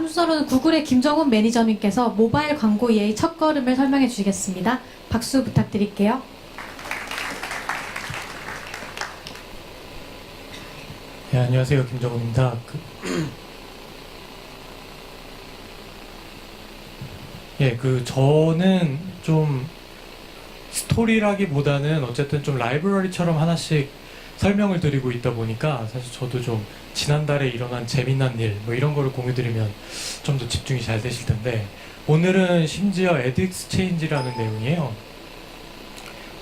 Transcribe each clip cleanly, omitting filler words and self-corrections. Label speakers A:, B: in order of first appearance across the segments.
A: 다음 순서로는 구글의 김정훈 매니저님께서 모바일 광고 예의 첫걸음을 설명해 주시겠습니다. 박수 부탁드릴게요.
B: 네, 안녕하세요. 김정훈입니다. 저는 좀 스토리라기보다는 어쨌든 좀 라이브러리처럼 하나씩 설명을 드리고 있다 보니까 사실 저도 좀 지난달에 일어난 재미난 일 뭐 이런 거를 공유드리면 좀 더 집중이 잘 되실 텐데, 오늘은 심지어 에드익스체인지라는 내용이에요.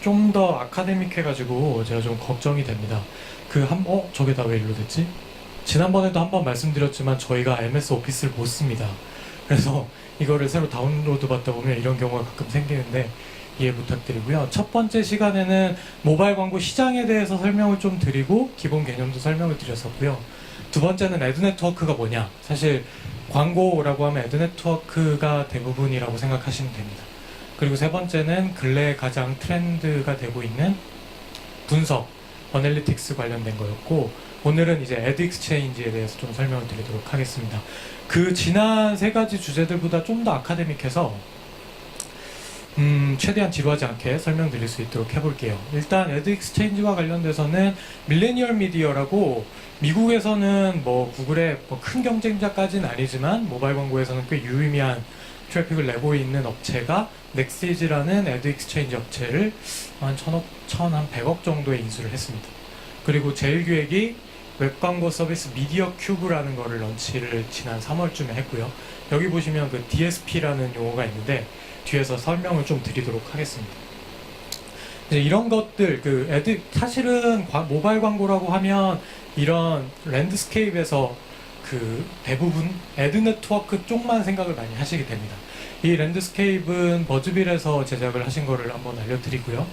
B: 좀 더 아카데믹해가지고 제가 좀 걱정이 됩니다. 저게 다 왜 일로 됐지? 지난번에도 한번 말씀드렸지만 저희가 MS 오피스를 못 씁니다. 그래서 이거를 새로 다운로드 받다 보면 이런 경우가 가끔 생기는데 이해 부탁드리고요. 첫 번째 시간에는 모바일 광고 시장에 대해서 설명을 좀 드리고 기본 개념도 설명을 드렸었고요. 두 번째는 애드네트워크가 뭐냐. 사실 광고라고 하면 애드네트워크가 대부분이라고 생각하시면 됩니다. 그리고 세 번째는 근래 가장 트렌드가 되고 있는 분석, 어널리틱스 관련된 거였고, 오늘은 이제 애드익스체인지에 대해서 좀 설명을 드리도록 하겠습니다. 그 지난 세 가지 주제들보다 좀 더 아카데믹해서 최대한 지루하지 않게 설명드릴 수 있도록 해볼게요. 일단 애드익스체인지와 관련돼서는 밀레니얼 미디어라고 미국에서는 뭐 구글의 큰 경쟁자까지는 아니지만 모바일 광고에서는 꽤 유의미한 트래픽을 내고 있는 업체가 넥시즈라는 애드익스체인지 업체를 한 1,100억 정도에 인수를 했습니다. 그리고 제일 기획이 웹광고 서비스 미디어 큐브라는 거를 런치를 지난 3월쯤에 했고요. 여기 보시면 그 DSP라는 용어가 있는데 뒤에서 설명을 좀 드리도록 하겠습니다. 이제 이런 것들, 사실은 모바일 광고라고 하면 이런 랜드스케이프에서 대부분 애드 네트워크 쪽만 생각을 많이 하시게 됩니다. 이 랜드스케이프는 버즈빌에서 제작을 하신 거를 한번 알려드리고요.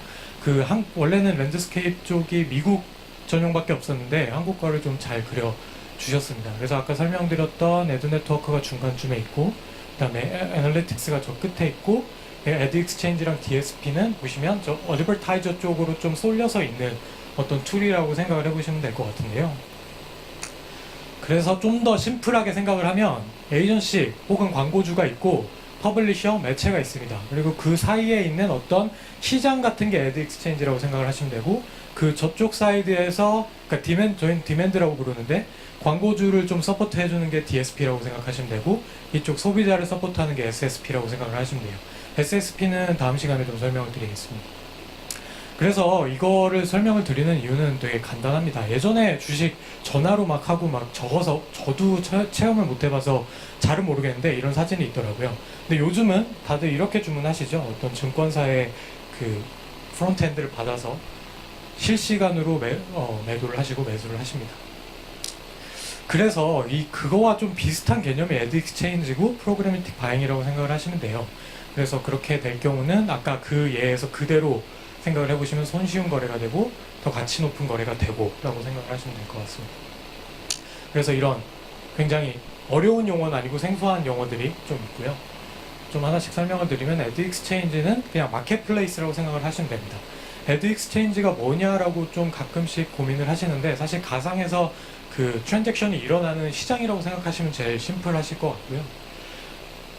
B: 원래는 랜드스케이프 쪽이 미국 전용밖에 없었는데 한국 거를 좀 잘 그려주셨습니다. 그래서 아까 설명드렸던 애드 네트워크가 중간쯤에 있고, 그 다음에 애널리틱스가 저 끝에 있고, 애드 익스체인지랑 DSP는 보시면 저 어드버타이저 쪽으로 좀 쏠려서 있는 어떤 툴이라고 생각을 해보시면 될 것 같은데요. 그래서 좀 더 심플하게 생각을 하면 에이전시 혹은 광고주가 있고 퍼블리셔, 매체가 있습니다. 그리고 그 사이에 있는 어떤 시장 같은 게 애드 익스체인지라고 생각을 하시면 되고, 그 저쪽 사이드에서, 그러니까 저희는 디맨드라고 부르는데 광고주를 좀 서포트 해주는 게 DSP라고 생각하시면 되고, 이쪽 소비자를 서포트하는 게 SSP라고 생각을 하시면 돼요. SSP는 다음 시간에 좀 설명을 드리겠습니다. 그래서 이거를 설명을 드리는 이유는 되게 간단합니다. 예전에 주식 전화로 막 하고 막 적어서, 저도 체험을 못 해봐서 잘은 모르겠는데 이런 사진이 있더라고요. 근데 요즘은 다들 이렇게 주문하시죠. 어떤 증권사의 프론트엔드를 받아서 실시간으로 매도를 하시고 매수를 하십니다. 그래서 그거와 좀 비슷한 개념이 애드 익스체인지고 프로그래미틱 바잉이라고 생각을 하시면 돼요. 그래서 그렇게 될 경우는 아까 그 예에서 그대로 생각을 해보시면 손쉬운 거래가 되고 더 가치 높은 거래가 되고 라고 생각을 하시면 될 것 같습니다. 그래서 이런 굉장히 어려운 용어는 아니고 생소한 용어들이 좀 있고요. 좀 하나씩 설명을 드리면 애드 익스체인지는 그냥 마켓플레이스라고 생각을 하시면 됩니다. 애드 익스체인지가 뭐냐라고 좀 가끔씩 고민을 하시는데, 사실 가상에서 트랜잭션이 일어나는 시장이라고 생각하시면 제일 심플하실 것 같고요.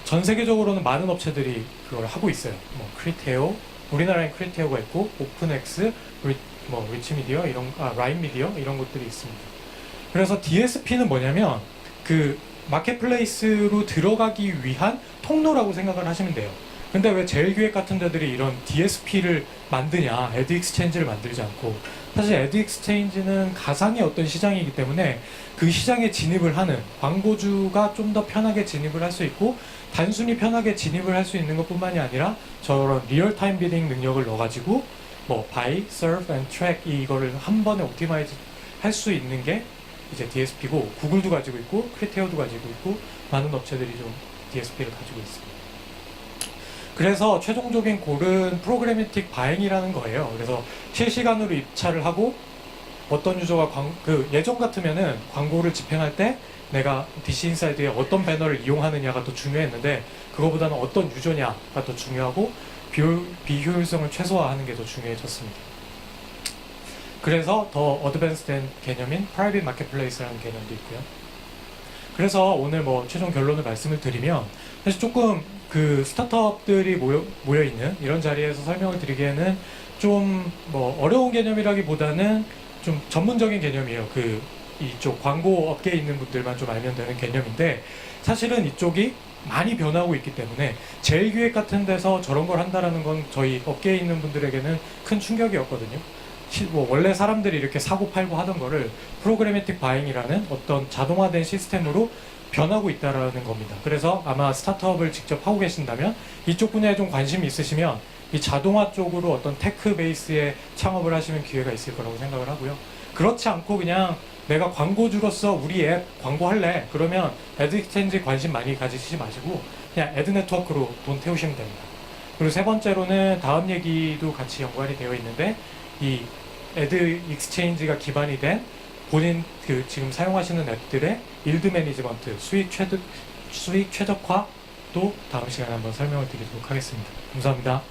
B: 전 세계적으로는 많은 업체들이 그걸 하고 있어요. 크리테오, 우리나라엔 크리테오가 있고, 오픈엑스, 리치미디어, 라인미디어 이런 것들이 있습니다. 그래서 DSP는 뭐냐면 마켓플레이스로 들어가기 위한 통로라고 생각을 하시면 돼요. 근데 왜 제일기획 같은 데들이 이런 DSP를 만드냐, 애드 익스체인지를 만들지 않고. 사실 애드 익스체인지는 가상의 어떤 시장이기 때문에 그 시장에 진입을 하는 광고주가 좀 더 편하게 진입을 할 수 있고, 단순히 편하게 진입을 할 수 있는 것뿐만이 아니라 저런 리얼타임 비딩 능력을 넣어가지고 buy, serve and track 이거를 한 번에 옵티마이즈 할 수 있는 게 이제 DSP고, 구글도 가지고 있고 크리테오도 가지고 있고 많은 업체들이 좀 DSP를 가지고 있습니다. 그래서 최종적인 골은 프로그래미틱 바잉이라는 거예요. 그래서 실시간으로 입찰을 하고, 어떤 유저가 예전 같으면은 광고를 집행할 때 내가 DC 인사이드에 어떤 배너를 이용하느냐가 더 중요했는데, 그거보다는 어떤 유저냐가 더 중요하고 비효율성을 최소화하는 게 더 중요해졌습니다. 그래서 더 어드밴스된 개념인 프라이빗 마켓플레이스라는 개념도 있고요. 그래서 오늘 뭐 최종 결론을 말씀을 드리면 사실 조금 그 스타트업들이 모여 있는 이런 자리에서 설명을 드리기에는 좀 뭐 어려운 개념이라기보다는 좀 전문적인 개념이에요. 그 이쪽 광고 업계에 있는 분들만 좀 알면 되는 개념인데 사실은 이쪽이 많이 변하고 있기 때문에 제일기획 같은 데서 저런 걸 한다라는 건 저희 업계에 있는 분들에게는 큰 충격이었거든요. 뭐 원래 사람들이 이렇게 사고 팔고 하던 거를 프로그래매틱 바잉이라는 어떤 자동화된 시스템으로 변하고 있다라는 겁니다. 그래서 아마 스타트업을 직접 하고 계신다면 이쪽 분야에 좀 관심이 있으시면 이 자동화 쪽으로 어떤 테크 베이스의 창업을 하시면 기회가 있을 거라고 생각을 하고요. 그렇지 않고 그냥 내가 광고주로서 우리 앱 광고할래? 그러면 애드 익스체인지 관심 많이 가지시지 마시고 그냥 애드 네트워크로 돈 태우시면 됩니다. 그리고 세 번째로는 다음 얘기도 같이 연관이 되어 있는데 이 애드 익스체인지가 기반이 된 본인 그 지금 사용하시는 앱들의 일드 매니지먼트, 수익 최적화도 다음 시간에 한번 설명을 드리도록 하겠습니다. 감사합니다.